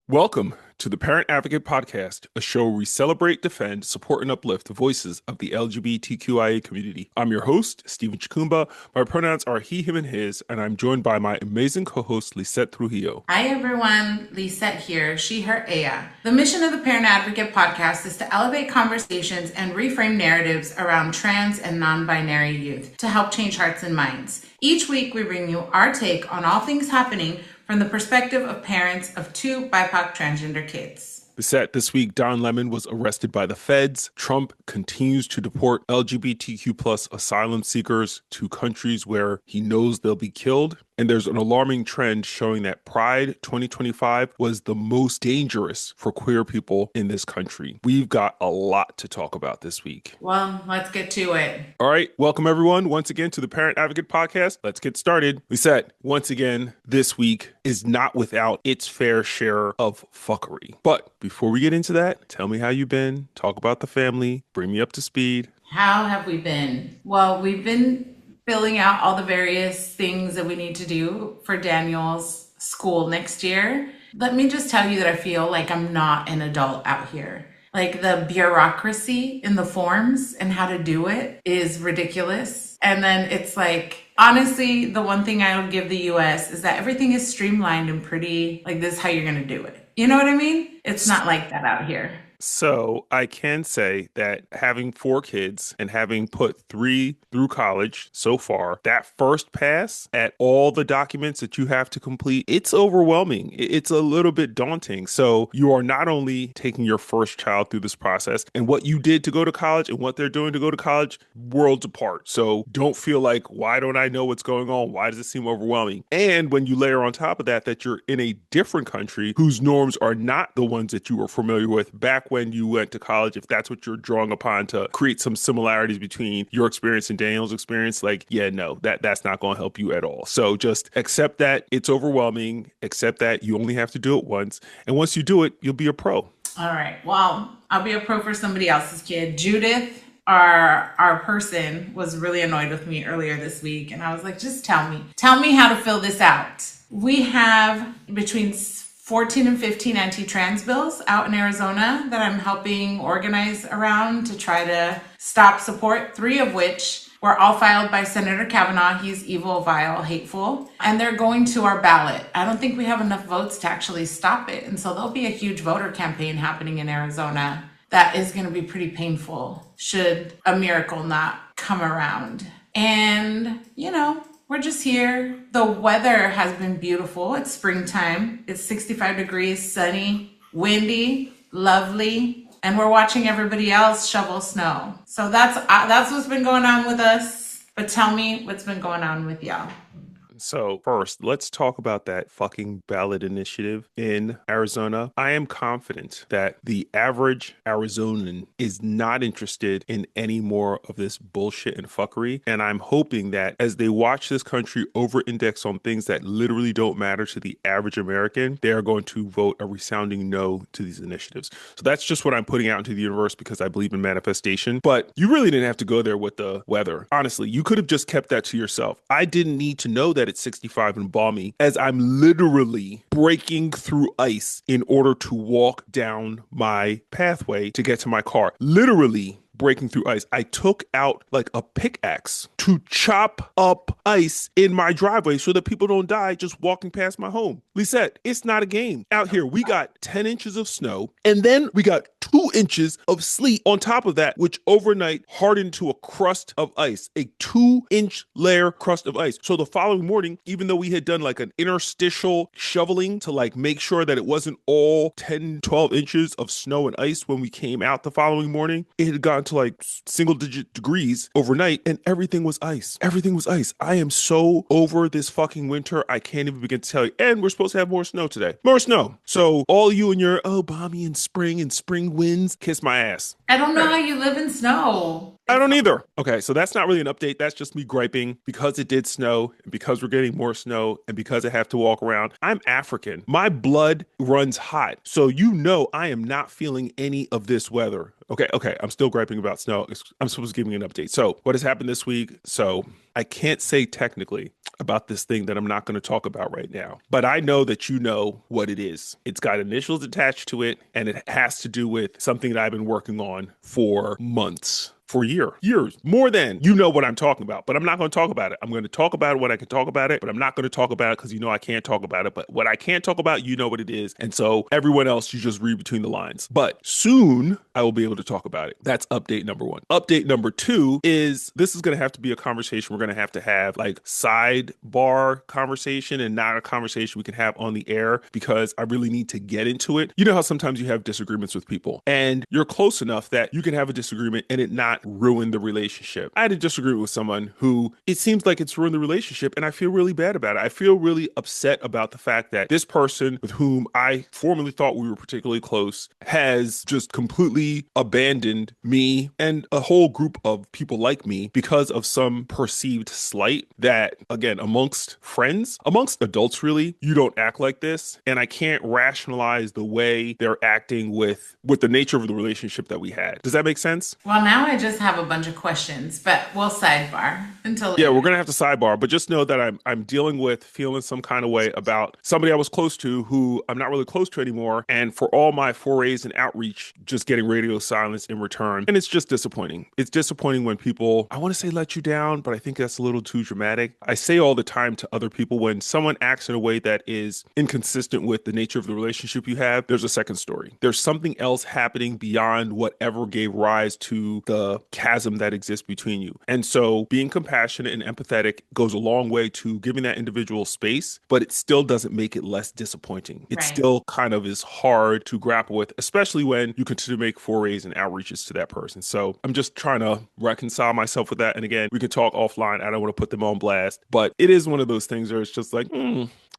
Welcome to the Parent Advocate Podcast, a show where we celebrate, defend, support, and uplift the voices of the LGBTQIA community. I'm your host, Stephen Chikumba. My pronouns are he, him, and his, and I'm joined by my amazing co-host, Lisette Trujillo. Hi everyone, Lisette here, she, her, Aya. The mission of the Parent Advocate Podcast is to elevate conversations and reframe narratives around trans and non-binary youth to help change hearts and minds. Each week we bring you our take on all things happening from the perspective of parents of two BIPOC transgender kids. This week, Don Lemon was arrested by the feds. Trump continues to deport LGBTQ plus asylum seekers to countries where he knows they'll be killed. And there's an alarming trend showing that Pride 2025 was the most dangerous for queer people in this country. We've got a lot to talk about this week. Well, let's get to it. All right. Welcome, everyone, once again to the Parent Advocate Podcast. Let's get started. Lisette, once again, this week is not without its fair share of fuckery. But before we get into that, tell me how you've been. Talk about the family. Bring me up to speed. How have we been? Well, we've been filling out all the various things that we need to do for Daniel's school next year. Let me just tell you that I feel like I'm not an adult out here. Like the bureaucracy in the forms and how to do it is ridiculous. And then it's like, honestly, the one thing I would give the US is that everything is streamlined and pretty, like this is how you're going to do it. You know what I mean? It's not like that out here. So I can say that having 4 kids and having put 3 through college so far, that first pass at all the documents that you have to complete, it's overwhelming. It's a little bit daunting. So you are not only taking your first child through this process, and what you did to go to college and what they're doing to go to college, worlds apart. So don't feel like, why don't I know what's going on? Why does it seem overwhelming? And when you layer on top of that, that you're in a different country whose norms are not the ones that you were familiar with back when you went to college, if that's what you're drawing upon to create some similarities between your experience and Daniel's experience, like, yeah, no, that's not going to help you at all. So just accept that it's overwhelming, accept that you only have to do it once. And once you do it, you'll be a pro. All right. Well, I'll be a pro for somebody else's kid. Judith, our person, was really annoyed with me earlier this week. And I was like, just tell me how to fill this out. We have between 14 and 15 anti-trans bills out in Arizona that I'm helping organize around to try to stop support, 3 of which were all filed by Senator Kavanaugh. He's evil, vile, hateful, and they're going to our ballot. I don't think we have enough votes to actually stop it. And so there'll be a huge voter campaign happening in Arizona that is going to be pretty painful should a miracle not come around. And, we're just here. The weather has been beautiful. It's springtime. It's 65 degrees, sunny, windy, lovely. And we're watching everybody else shovel snow. So that's what's been going on with us. But tell me what's been going on with y'all. So first, let's talk about that fucking ballot initiative in Arizona. I am confident that the average Arizonan is not interested in any more of this bullshit and fuckery. And I'm hoping that as they watch this country over-index on things that literally don't matter to the average American, they are going to vote a resounding no to these initiatives. So that's just what I'm putting out into the universe because I believe in manifestation. But you really didn't have to go there with the weather. Honestly, you could have just kept that to yourself. I didn't need to know that it's 65 and balmy as I'm literally breaking through ice in order to walk down my pathway to get to my car. Literally breaking through ice. I took out like a pickaxe to chop up ice in my driveway so that people don't die just walking past my home. Lisette, it's not a game. Out here, we got 10 inches of snow, and then we got 2 inches of sleet on top of that, which overnight hardened to a crust of ice, a 2-inch layer crust of ice. So the following morning, even though we had done like an interstitial shoveling to like make sure that it wasn't all 10, 12 inches of snow and ice when we came out the following morning, it had gotten to like single digit degrees overnight and everything was ice. Everything was ice. I am so over this fucking winter. I can't even begin to tell you. And we're supposed to have more snow today. More snow. So all you and your, balmy and spring winds, kiss my ass. I don't know how you live in snow. I It's don't either. Okay, so that's not really an update. That's just me griping because it did snow, and because we're getting more snow, and because I have to walk around. I'm African. My blood runs hot. So you know I am not feeling any of this weather. Okay, I'm still griping about snow. I'm supposed to give you an update. So, what has happened this week? So, I can't say technically about this thing that I'm not going to talk about right now, but I know that you know what it is. It's got initials attached to it, and it has to do with something that I've been working on for months. For years, more than you know what I'm talking about, but I'm not going to talk about it. I'm going to talk about it when I can talk about it, but I'm not going to talk about it because you know I can't talk about it. But what I can't talk about, you know what it is. And so everyone else, you just read between the lines. But soon I will be able to talk about it. That's update number one. Update number two is this is going to have to be a conversation we're going to have like sidebar conversation and not a conversation we can have on the air because I really need to get into it. You know how sometimes you have disagreements with people and you're close enough that you can have a disagreement and it not ruin the relationship. I had a disagreement with someone who it seems like it's ruined the relationship and I feel really bad about it. I feel really upset about the fact that this person with whom I formerly thought we were particularly close has just completely abandoned me and a whole group of people like me because of some perceived slight that, again, amongst friends, amongst adults, really, you don't act like this. And I can't rationalize the way they're acting with the nature of the relationship that we had. Does that make sense? Well, now I just have a bunch of questions, but we'll sidebar until Yeah, later. we're gonna have to sidebar, but just know that I'm dealing with feeling some kind of way about somebody I was close to who I'm not really close to anymore, and for all my forays and outreach, just getting radio silence in return, and it's just disappointing. It's disappointing when people I want to say let you down, but I think that's a little too dramatic. I say all the time to other people when someone acts in a way that is inconsistent with the nature of the relationship you have, there's a second story. There's something else happening beyond whatever gave rise to the chasm that exists between you. And so being compassionate and empathetic goes a long way to giving that individual space, but it still doesn't make it less disappointing. It Right. still kind of is hard to grapple with, especially when you continue to make forays and outreaches to that person. So I'm just trying to reconcile myself with that. And again, we could talk offline. I don't want to put them on blast, but it is one of those things where it's just like,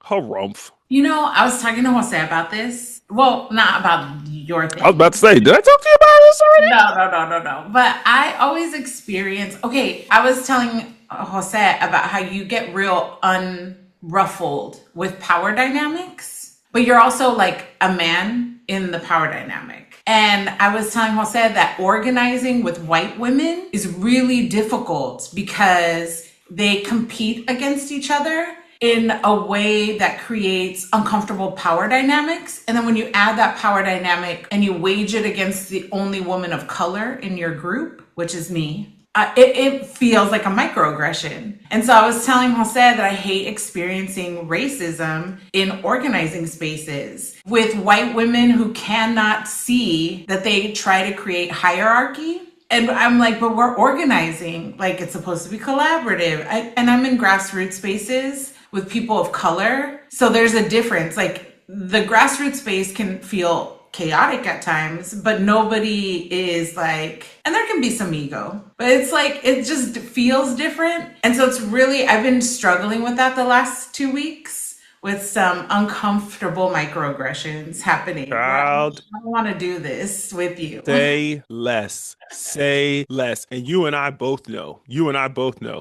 harumph. You know, I was talking to Jose about this. Well, not about your I was thing. about to say, did I talk to you about this already? No. But I always experience, okay, I was telling Jose about how you get real unruffled with power dynamics, but you're also like a man in the power dynamic. And I was telling Jose that organizing with white women is really difficult because they compete against each other in a way that creates uncomfortable power dynamics. And then when you add that power dynamic and you wage it against the only woman of color in your group, which is me, it feels like a microaggression. And so I was telling Jose that I hate experiencing racism in organizing spaces with white women who cannot see that they try to create hierarchy. And I'm like, but we're organizing, like it's supposed to be collaborative. And I'm in grassroots spaces with people of color. So there's a difference. Like the grassroots space can feel chaotic at times, but nobody is like, and there can be some ego, but it's like, it just feels different. And so it's really, I've been struggling with that the last 2 weeks with some uncomfortable microaggressions happening. Child, I don't want to do this with you. say less. Say less. And you and I both know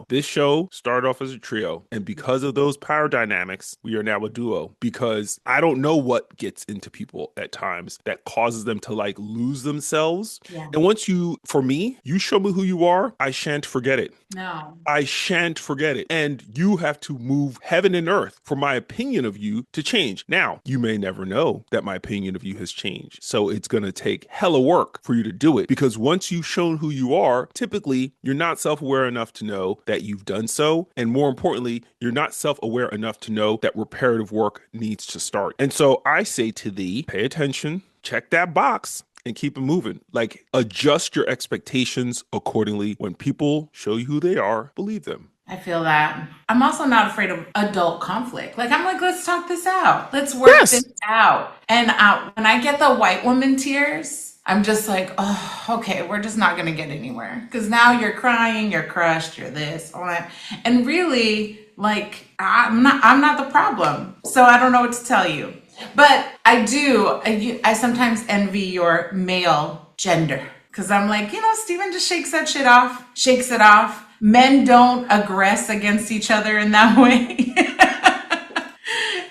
this show started off as a trio. And because of those power dynamics, we are now a duo. Because I don't know what gets into people at times that causes them to like lose themselves. Yeah. And once for me, you show me who you are, I shan't forget it. No. I shan't forget it. And you have to move heaven and earth for my opinion of you to change. Now, you may never know that my opinion of you has changed. So it's going to take hella work for you to do it because once you've shown who you are, typically you're not self-aware enough to know that you've done so. And more importantly, you're not self-aware enough to know that reparative work needs to start. And so I say to thee, pay attention, check that box, and keep it moving. Like adjust your expectations accordingly. When people show you who they are, believe them. I feel that. I'm also not afraid of adult conflict. Like, I'm like, let's talk this out. Let's work this out. And when I get the white woman tears, I'm just like, oh, okay, we're just not going to get anywhere. Because now you're crying, you're crushed, you're this, all that. And really, like, I'm not the problem. So I don't know what to tell you. But I sometimes envy your male gender. Because I'm like, Steven just shakes that shit off, shakes it off. Men don't aggress against each other in that way.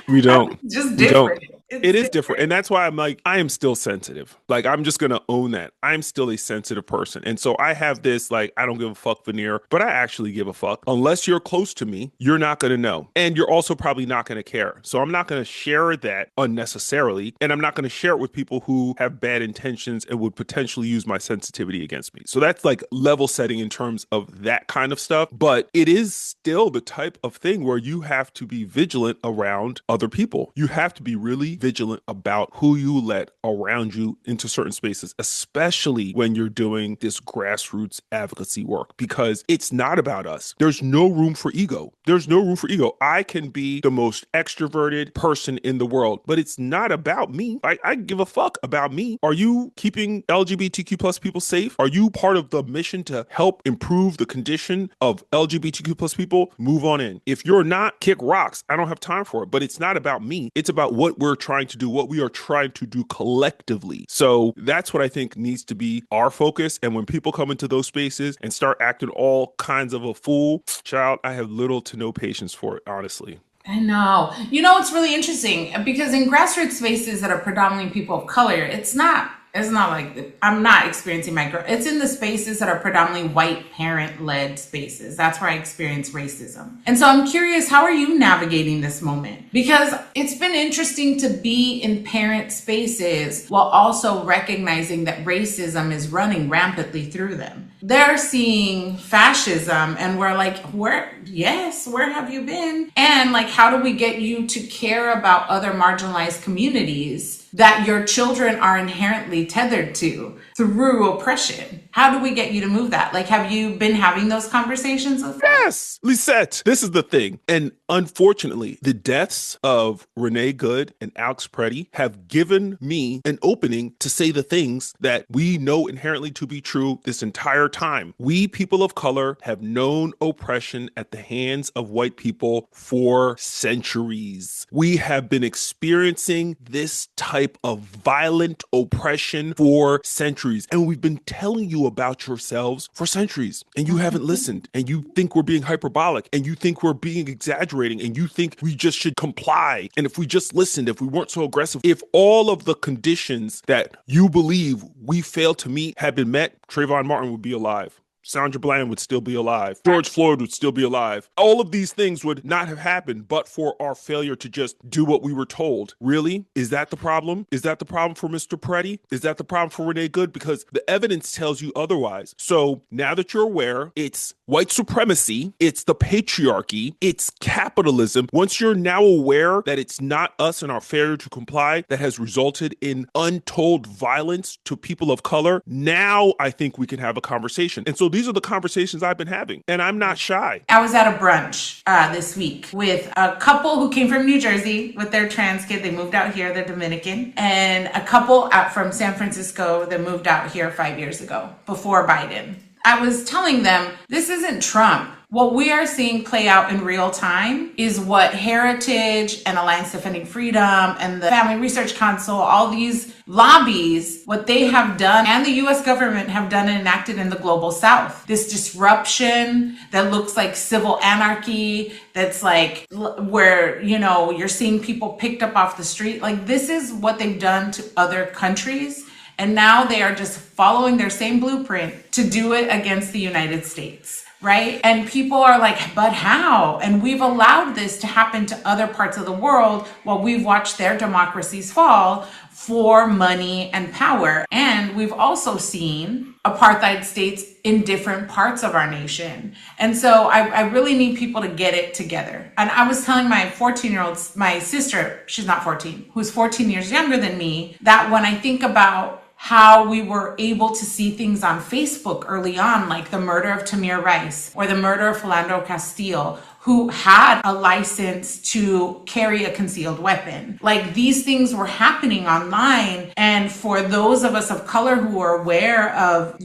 We don't. Just We don't. different. It's It is different. different. And that's why I'm like, I am still sensitive. Like, I'm just going to own that. I'm still a sensitive person. And so I have this, like, I don't give a fuck veneer, but I actually give a fuck. Unless you're close to me, you're not going to know. And you're also probably not going to care. So I'm not going to share that unnecessarily. And I'm not going to share it with people who have bad intentions and would potentially use my sensitivity against me. So that's like level setting in terms of that kind of stuff. But it is still the type of thing where you have to be vigilant around other people. You have to be really vigilant about who you let around you into certain spaces, especially when you're doing this grassroots advocacy work, because it's not about us. There's no room for ego. There's no room for ego. I can be the most extroverted person in the world, but it's not about me. I give a fuck about me. Are you keeping LGBTQ plus people safe? Are you part of the mission to help improve the condition of LGBTQ plus people? Move on in. If you're not, kick rocks. I don't have time for it, but it's not about me. It's about what we're trying to do, what we are trying to do collectively. So that's what I think needs to be our focus. And when people come into those spaces and start acting all kinds of a fool, child, I have little to no patience for it, honestly. I know. It's really interesting because in grassroots spaces that are predominantly people of color, it's not like I'm not experiencing it's in the spaces that are predominantly white parent led spaces. That's where I experience racism. And so I'm curious, how are you navigating this moment? Because it's been interesting to be in parent spaces while also recognizing that racism is running rampantly through them. They're seeing fascism and we're like, where have you been? And like, how do we get you to care about other marginalized communities that your children are inherently tethered to through oppression? How do we get you to move that? Like, have you been having those conversations with them? Yes, Lisette, this is the thing. And unfortunately, the deaths of Renee Good and Alex Preddy have given me an opening to say the things that we know inherently to be true this entire time. We, people of color, have known oppression at the hands of white people for centuries. We have been experiencing this type of violent oppression for centuries. And we've been telling you about yourselves for centuries. And you haven't listened. And you think we're being hyperbolic. And you think we're being exaggerating. And you think we just should comply. And if we just listened, if we weren't so aggressive, if all of the conditions that you believe we failed to meet had been met, Trayvon Martin would be alive. Sandra Bland would still be alive. George Floyd would still be alive. All of these things would not have happened but for our failure to just do what we were told. Really? Is that the problem? Is that the problem for Mr. Preddy? Is that the problem for Renee Good? Because the evidence tells you otherwise. So now that you're aware, it's white supremacy, it's the patriarchy, it's capitalism. Once you're now aware that it's not us and our failure to comply that has resulted in untold violence to people of color, now I think we can have a conversation. And so these are the conversations I've been having, and I'm not shy. I was at a brunch this week with a couple who came from New Jersey with their trans kid. They moved out here, they're Dominican, and a couple out from San Francisco that moved out here 5 years ago, before Biden. I was telling them, this isn't Trump. What we are seeing play out in real time is what Heritage and Alliance Defending Freedom and the Family Research Council, all these lobbies, what they have done and the US government have done and enacted in the global south. This disruption that looks like civil anarchy, that's like where, you're seeing people picked up off the street. Like, this is what they've done to other countries. And now they are just following their same blueprint to do it against the United States. Right? And people are like, but how? And we've allowed this to happen to other parts of the world while we've watched their democracies fall for money and power. And we've also seen apartheid states in different parts of our nation. And so I really need people to get it together. And I was telling my 14-year-old, my sister, she's not 14, who's 14 years younger than me, that when I think about how we were able to see things on Facebook early on, like the murder of Tamir Rice or the murder of Philando Castile, who had a license to carry a concealed weapon. Like, these things were happening online. And for those of us of color who are aware of,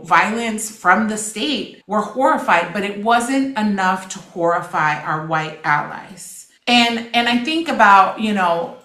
violence from the state, we're horrified, but it wasn't enough to horrify our white allies. And I think about,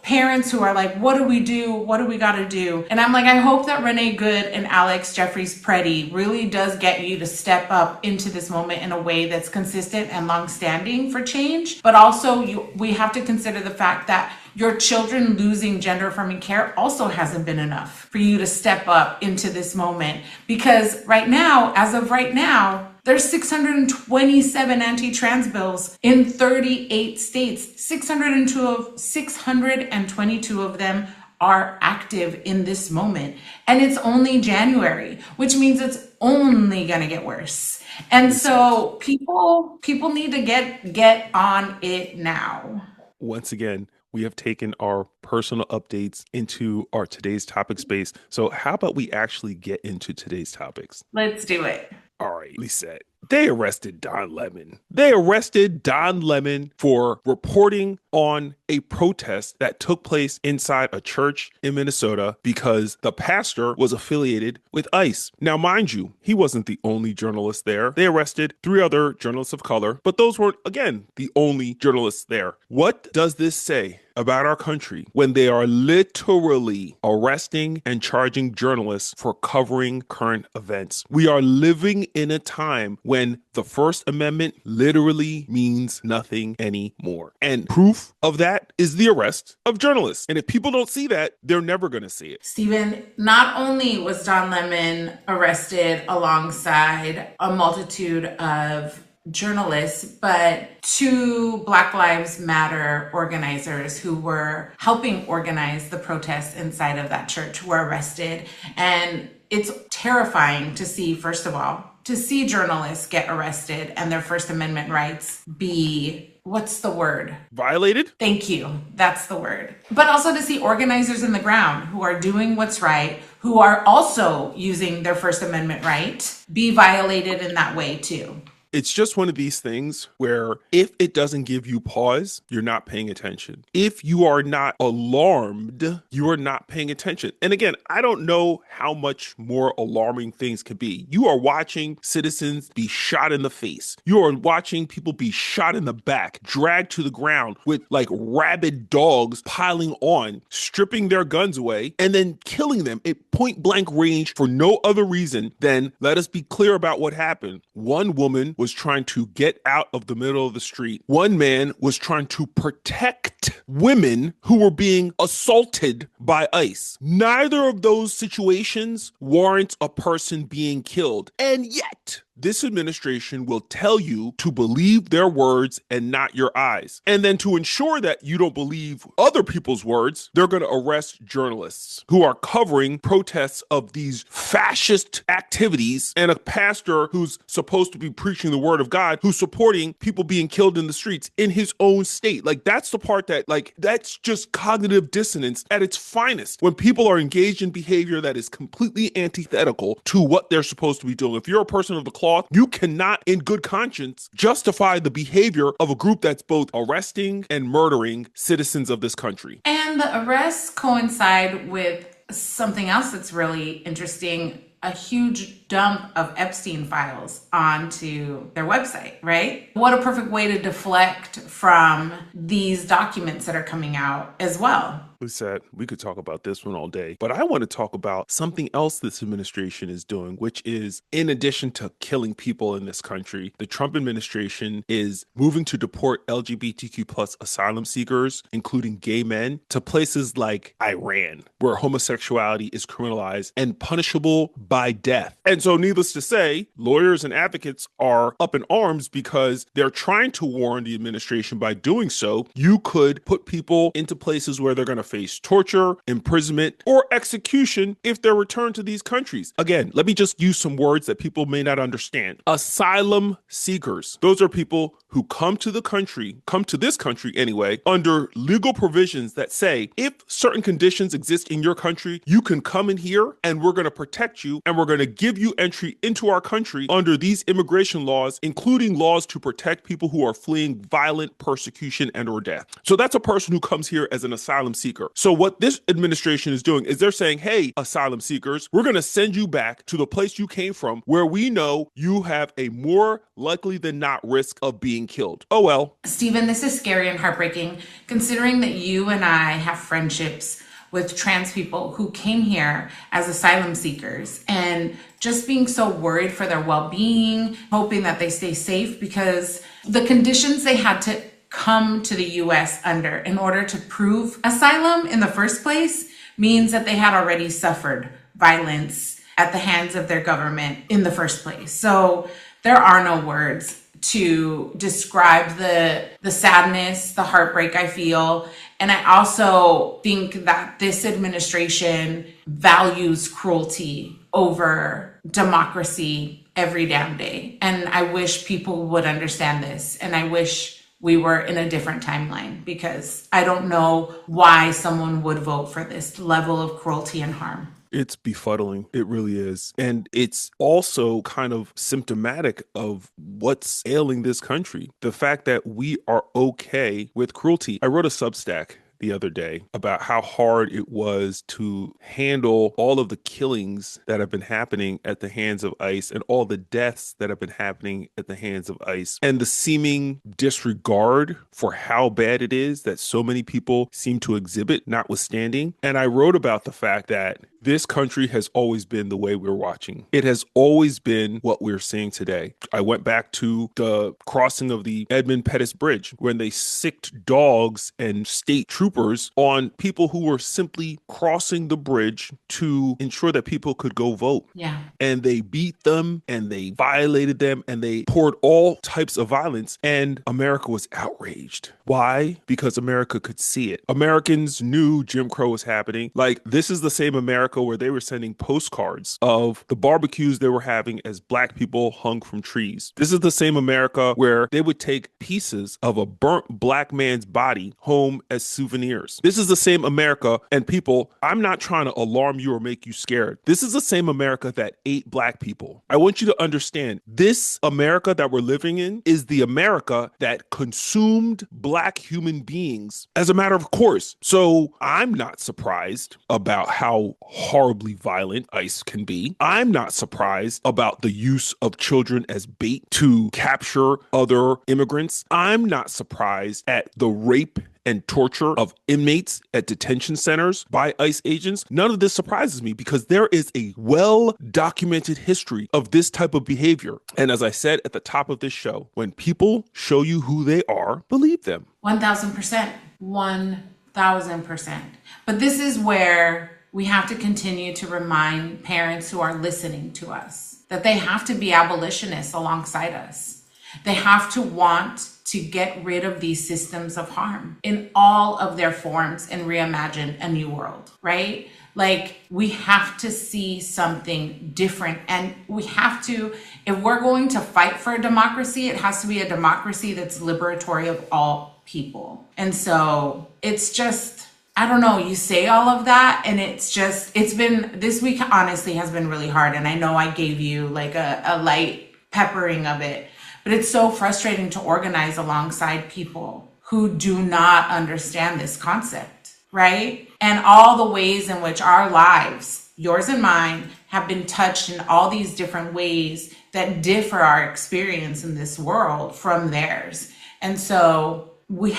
parents who are like, what do we do? What do we got to do? And I'm like, I hope that Renee Good and Alex Jeffries Preddy really does get you to step up into this moment in a way that's consistent and longstanding for change. But also, we have to consider the fact that your children losing gender affirming care also hasn't been enough for you to step up into this moment. Because right now, as of right now, there's 627 anti-trans bills in 38 states. 622 of them are active in this moment. And it's only January, which means it's only going to get worse. And so people need to get on it now. Once again, we have taken our personal updates into our today's topic space. So how about we actually get into today's topics? Let's do it. All right, Lisette. They arrested Don Lemon. They arrested Don Lemon for reporting on a protest that took place inside a church in Minnesota because the pastor was affiliated with ICE. Now, mind you, he wasn't the only journalist there. They arrested 3 other journalists of color, but those weren't, again, the only journalists there. What does this say about our country when they are literally arresting and charging journalists for covering current events? We are living in a time when the First Amendment literally means nothing anymore. And proof of that is the arrest of journalists. And if people don't see that, they're never going to see it. Stephen, not only was Don Lemon arrested alongside a multitude of journalists, but 2 Black Lives Matter organizers who were helping organize the protests inside of that church were arrested. And it's terrifying to see, first of all, to see journalists get arrested and their First Amendment rights be, what's the word? Violated? Thank you. That's the word. But also to see organizers in the ground who are doing what's right, who are also using their First Amendment right, be violated in that way too. It's just one of these things where if it doesn't give you pause, you're not paying attention. If you are not alarmed, you are not paying attention. And again, I don't know how much more alarming things could be. You are watching citizens be shot in the face. You are watching people be shot in the back, dragged to the ground with like rabid dogs piling on, stripping their guns away, and then killing them at point blank range for no other reason than, let us be clear about what happened. One woman was trying to get out of the middle of the street. One man was trying to protect women who were being assaulted by ICE. Neither of those situations warrants a person being killed. And yet, this administration will tell you to believe their words and not your eyes. And then to ensure that you don't believe other people's words, they're going to arrest journalists who are covering protests of these fascist activities and a pastor who's supposed to be preaching the word of God who's supporting people being killed in the streets in his own state. Like, that's the part that, like, that's just cognitive dissonance at its finest. When people are engaged in behavior that is completely antithetical to what they're supposed to be doing. If you're a person of the cloth, you cannot, in good conscience, justify the behavior of a group that's both arresting and murdering citizens of this country. And the arrests coincide with something else that's really interesting, a huge dump of Epstein files onto their website, right? What a perfect way to deflect from these documents that are coming out as well. Lisette, we could talk about this one all day, but I want to talk about something else this administration is doing, which is, in addition to killing people in this country, the Trump administration is moving to deport LGBTQ plus asylum seekers, including gay men, to places like Iran, where homosexuality is criminalized and punishable by death. And so, needless to say, lawyers and advocates are up in arms because they're trying to warn the administration by doing so, you could put people into places where they're going to face torture, imprisonment, or execution if they're returned to these countries. Again, let me just use some words that people may not understand. Asylum seekers. Those are people who come to this country anyway, under legal provisions that say, if certain conditions exist in your country, you can come in here and we're going to protect you and we're going to give you entry into our country under these immigration laws, including laws to protect people who are fleeing violent persecution and or death. So that's a person who comes here as an asylum seeker. seeker. So what this administration is doing is they're saying, hey, asylum seekers, we're going to send you back to the place you came from where we know you have a more likely than not risk of being killed. Oh, well. Stephen, this is scary and heartbreaking, considering that you and I have friendships with trans people who came here as asylum seekers and just being so worried for their well-being, hoping that they stay safe, because the conditions they had to come to the US under in order to prove asylum in the first place means that they had already suffered violence at the hands of their government in the first place. So there are no words to describe the sadness, the heartbreak I feel. And I also think that this administration values cruelty over democracy every damn day. And I wish people would understand this. And I wish we were in a different timeline, because I don't know why someone would vote for this level of cruelty and harm. It's befuddling. It really is. And it's also kind of symptomatic of what's ailing this country. The fact that we are okay with cruelty. I wrote a Substack the other day about how hard it was to handle all of the killings that have been happening at the hands of ICE and all the deaths that have been happening at the hands of ICE, and the seeming disregard for how bad it is that so many people seem to exhibit, notwithstanding. And I wrote about the fact that this country has always been the way we're watching. It has always been what we're seeing today. I went back to the crossing of the Edmund Pettus Bridge when they sicked dogs and state troopers on people who were simply crossing the bridge to ensure that people could go vote. Yeah. And they beat them and they violated them and they poured all types of violence, and America was outraged. Why? Because America could see it. Americans knew Jim Crow was happening. Like, this is the same America where they were sending postcards of the barbecues they were having as black people hung from trees. This is the same America where they would take pieces of a burnt black man's body home as souvenirs. This is the same America, and people, I'm not trying to alarm you or make you scared. This is the same America that ate black people. I want you to understand, this America that we're living in is the America that consumed black human beings as a matter of course. So I'm not surprised about how horribly violent ICE can be. I'm not surprised about the use of children as bait to capture other immigrants. I'm not surprised at the rape and torture of inmates at detention centers by ICE agents. None of this surprises me because there is a well-documented history of this type of behavior. And as I said at the top of this show, when people show you who they are, believe them. 1,000%. 1,000%. But this is where we have to continue to remind parents who are listening to us that they have to be abolitionists alongside us. They have to want to get rid of these systems of harm in all of their forms and reimagine a new world, right? Like, we have to see something different, and we have to, if we're going to fight for a democracy, it has to be a democracy that's liberatory of all people. And so it's just, I don't know, you say all of that and it's been, this week honestly has been really hard. And I know I gave you like a light peppering of it, but it's so frustrating to organize alongside people who do not understand this concept, right? And all the ways in which our lives, yours and mine, have been touched in all these different ways that differ our experience in this world from theirs. And so we,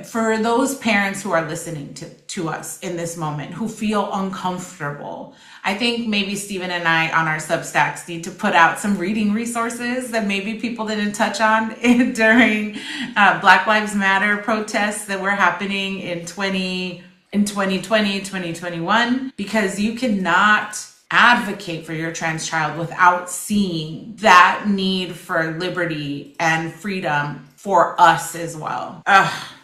for those parents who are listening to us in this moment, who feel uncomfortable, I think maybe Stephen and I on our Substacks need to put out some reading resources that maybe people didn't touch on during Black Lives Matter protests that were happening in 2020, 2021, because you cannot advocate for your trans child without seeing that need for liberty and freedom for us as well.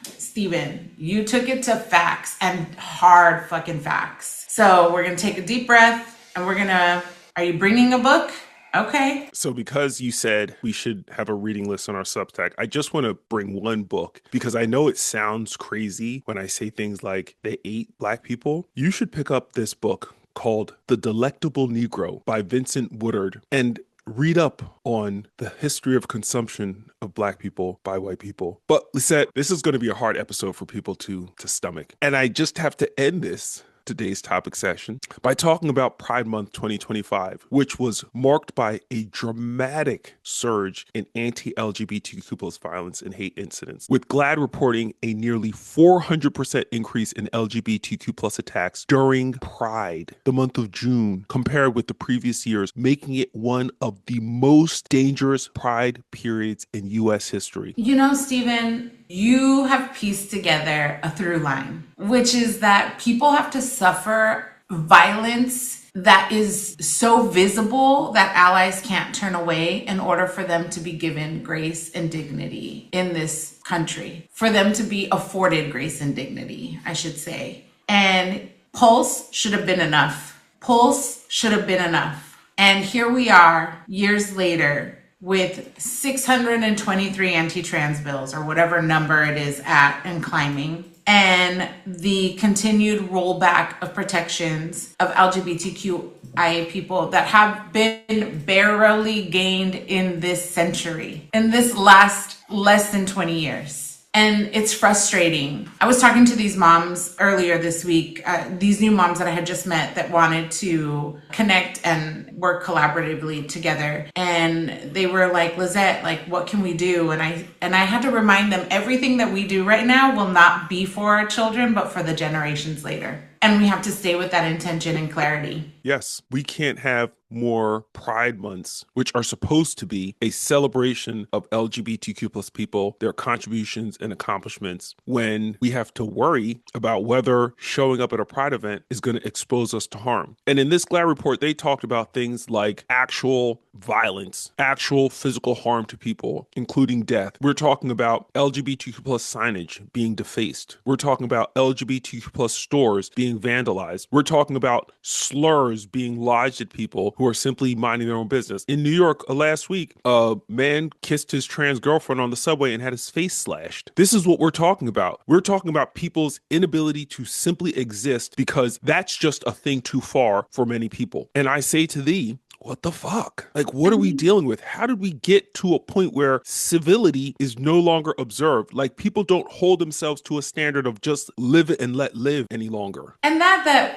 Stephen, you took it to facts, and hard fucking facts. So we're going to take a deep breath and are you bringing a book? Okay. So because you said we should have a reading list on our Substack, I just want to bring one book because I know it sounds crazy when I say things like they ate black people. You should pick up this book called The Delectable Negro by Vincent Woodard. And read up on the history of consumption of Black people by white people. But Lisette, this is going to be a hard episode for people to stomach. And I just have to end today's topic session by talking about Pride Month 2025, which was marked by a dramatic surge in anti-LGBTQ plus violence and hate incidents, with GLAAD reporting a nearly 400% increase in LGBTQ plus attacks during Pride, the month of June, compared with the previous years, making it one of the most dangerous Pride periods in U.S. history. You know, Stephen, you have pieced together a through line, which is that people have to suffer violence that is so visible that allies can't turn away in order for them to be given grace and dignity in this country, for them to be afforded grace and dignity, I should say. And Pulse should have been enough. Pulse should have been enough. And here we are years later with 623 anti-trans bills, or whatever number it is at and climbing, and the continued rollback of protections of LGBTQIA people that have been barely gained in this century, in this last less than 20 years. And it's frustrating. I was talking to these moms earlier this week, these new moms that I had just met that wanted to connect and work collaboratively together. And they were like, Lizette, like, what can we do? And I had to remind them everything that we do right now will not be for our children, but for the generations later. And we have to stay with that intention and clarity. Yes, we can't have more Pride months, which are supposed to be a celebration of LGBTQ plus people, their contributions and accomplishments, when we have to worry about whether showing up at a Pride event is going to expose us to harm. And in this GLAAD report, they talked about things like actual violence, actual physical harm to people, including death. We're talking about LGBTQ plus signage being defaced. We're talking about LGBTQ plus stores being vandalized. We're talking about slurs being lodged at people who are simply minding their own business. In New York last week, a man kissed his trans girlfriend on the subway and had his face slashed. This is what we're talking about. We're talking about people's inability to simply exist because that's just a thing too far for many people. And I say to thee, what the fuck? Like, what are we dealing with? How did we get to a point where civility is no longer observed? Like, people don't hold themselves to a standard of just live and let live any longer. And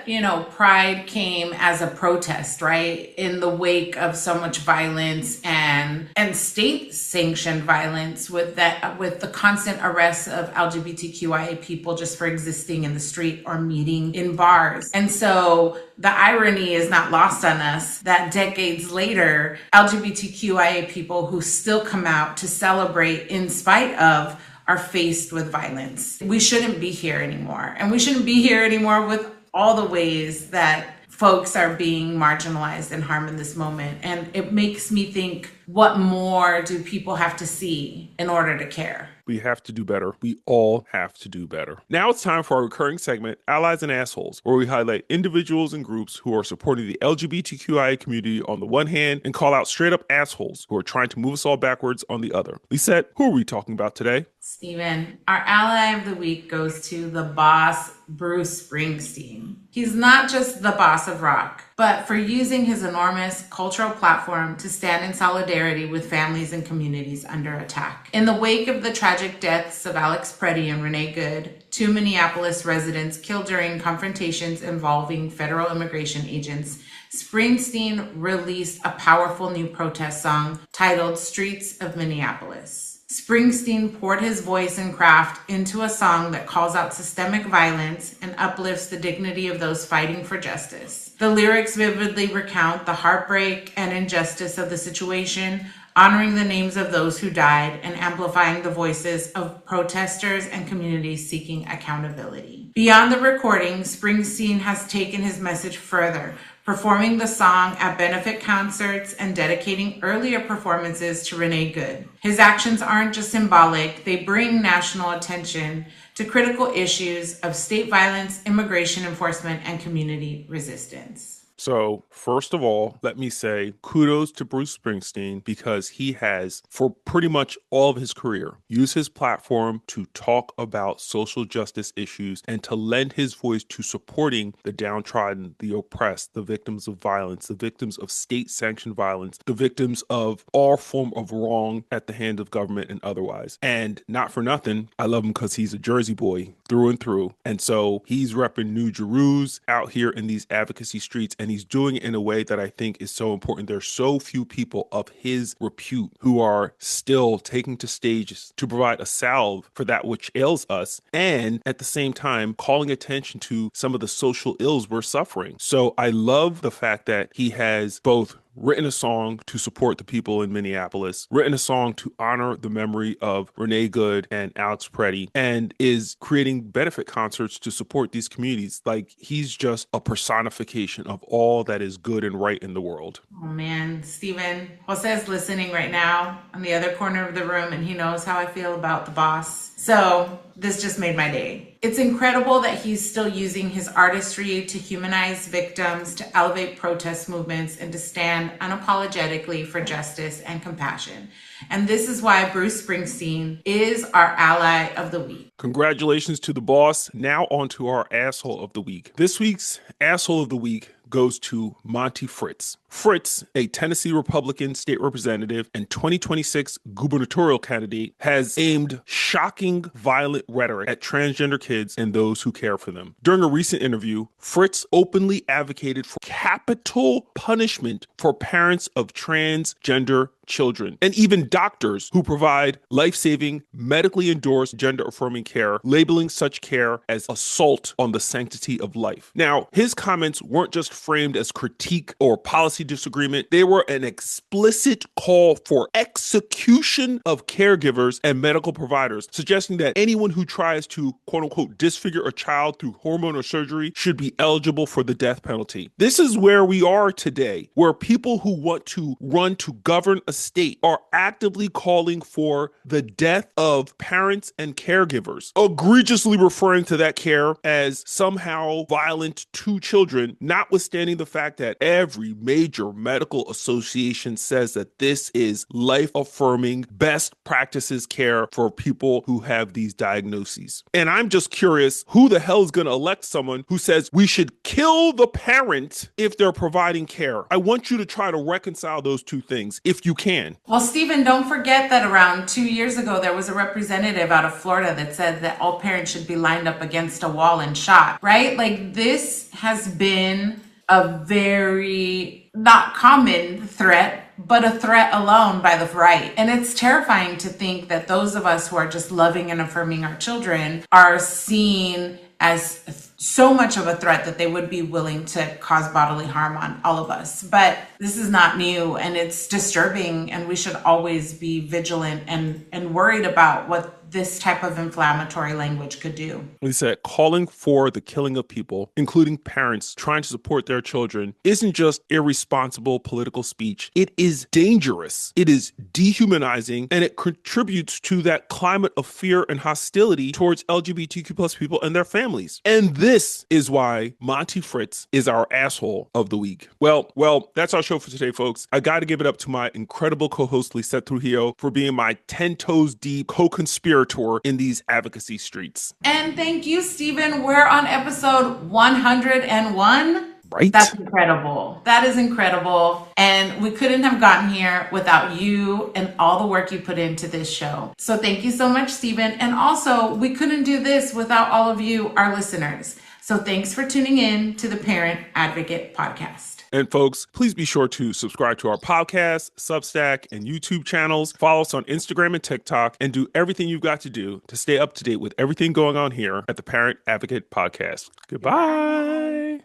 you know, Pride came as a protest, right? In the wake of so much violence and state-sanctioned violence with the constant arrests of LGBTQIA people just for existing in the street or meeting in bars. And so the irony is not lost on us that decades later, LGBTQIA people who still come out to celebrate in spite of are faced with violence. We shouldn't be here anymore. And we shouldn't be here anymore with all the ways that folks are being marginalized and harmed in this moment. And it makes me think, what more do people have to see in order to care? We have to do better. We all have to do better. Now it's time for our recurring segment, Allies and Assholes, where we highlight individuals and groups who are supporting the LGBTQIA community on the one hand and call out straight up assholes who are trying to move us all backwards on the other. Lisette, who are we talking about today? Stephen, our ally of the week goes to the boss, Bruce Springsteen. He's not just the boss of rock, but for using his enormous cultural platform to stand in solidarity with families and communities under attack. In the wake of the tragic deaths of Alex Preddy and Renee Good, two Minneapolis residents killed during confrontations involving federal immigration agents, Springsteen released a powerful new protest song titled Streets of Minneapolis. Springsteen poured his voice and craft into a song that calls out systemic violence and uplifts the dignity of those fighting for justice. The lyrics vividly recount the heartbreak and injustice of the situation, honoring the names of those who died and amplifying the voices of protesters and communities seeking accountability. Beyond the recording, Springsteen has taken his message further, performing the song at benefit concerts and dedicating earlier performances to Renee Good. His actions aren't just symbolic, they bring national attention to critical issues of state violence, immigration enforcement, and community resistance. So, first of all, let me say kudos to Bruce Springsteen because he has, for pretty much all of his career, used his platform to talk about social justice issues and and to lend his voice to supporting the downtrodden, the oppressed, the victims of violence, the victims of state-sanctioned violence, the victims of all form of wrong at the hand of government and otherwise. And not for nothing, I love him because he's a Jersey boy through and through. And so he's repping New Jerusalem out here in these advocacy streets, and he's doing it in a way that I think is so important. There's so few people of his repute who are still taking to stages to provide a salve for that which ails us, and at the same time calling attention to some of the social ills we're suffering. So I love the fact that he has both written a song to support the people in Minneapolis, written a song to honor the memory of Renee Good and Alex Preddy, and is creating benefit concerts to support these communities. Like, he's just a personification of all that is good and right in the world. Oh man, Stephen, Jose is listening right now on the other corner of the room, and he knows how I feel about the boss. So this just made my day. It's incredible that he's still using his artistry to humanize victims, to elevate protest movements, and to stand unapologetically for justice and compassion. And this is why Bruce Springsteen is our ally of the week. Congratulations to the boss. Now on to our asshole of the week. This week's asshole of the week goes to Monty Fritz. Fritz, a Tennessee Republican state representative and 2026 gubernatorial candidate, has aimed shocking, violent rhetoric at transgender kids and those who care for them. During a recent interview, Fritz openly advocated for capital punishment for parents of transgender children, and even doctors who provide life-saving, medically endorsed gender-affirming care, labeling such care as assault on the sanctity of life. Now, his comments weren't just framed as critique or policy disagreement, they were an explicit call for execution of caregivers and medical providers, suggesting that anyone who tries to, quote-unquote, disfigure a child through hormone or surgery should be eligible for the death penalty. This is where we are today, where people who want to run to govern a state are actively calling for the death of parents and caregivers, egregiously referring to that care as somehow violent to children, notwithstanding the fact that every major medical association says that this is life-affirming, best practices care for people who have these diagnoses. And I'm just curious, who the hell is going to elect someone who says we should kill the parent if they're providing care? I want you to try to reconcile those two things if you can. Well, Stephen, don't forget that around 2 years ago, there was a representative out of Florida that said that all parents should be lined up against a wall and shot, right? Like, this has been a very not common threat, but a threat alone by the right. And it's terrifying to think that those of us who are just loving and affirming our children are seen as so much of a threat that they would be willing to cause bodily harm on all of us. But this is not new, and it's disturbing, and we should always be vigilant and worried about what this type of inflammatory language could do. He said, calling for the killing of people, including parents trying to support their children, isn't just irresponsible political speech. It is dangerous. It is dehumanizing, and it contributes to that climate of fear and hostility towards LGBTQ plus people and their families. And this is why Monty Fritz is our asshole of the week. Well, that's our show for today, folks. I got to give it up to my incredible co-host, Lisette Trujillo, for being my 10 toes deep co-conspirator in these advocacy streets. And thank you, Stephen. We're on episode 101. Right? That's incredible. That is incredible. And we couldn't have gotten here without you and all the work you put into this show. So thank you so much, Stephen. And also, we couldn't do this without all of you, our listeners. So thanks for tuning in to the Parent Advocate Podcast. And folks, please be sure to subscribe to our podcast, Substack, and YouTube channels. Follow us on Instagram and TikTok, and do everything you've got to do to stay up to date with everything going on here at the Parent Advocate Podcast. Goodbye.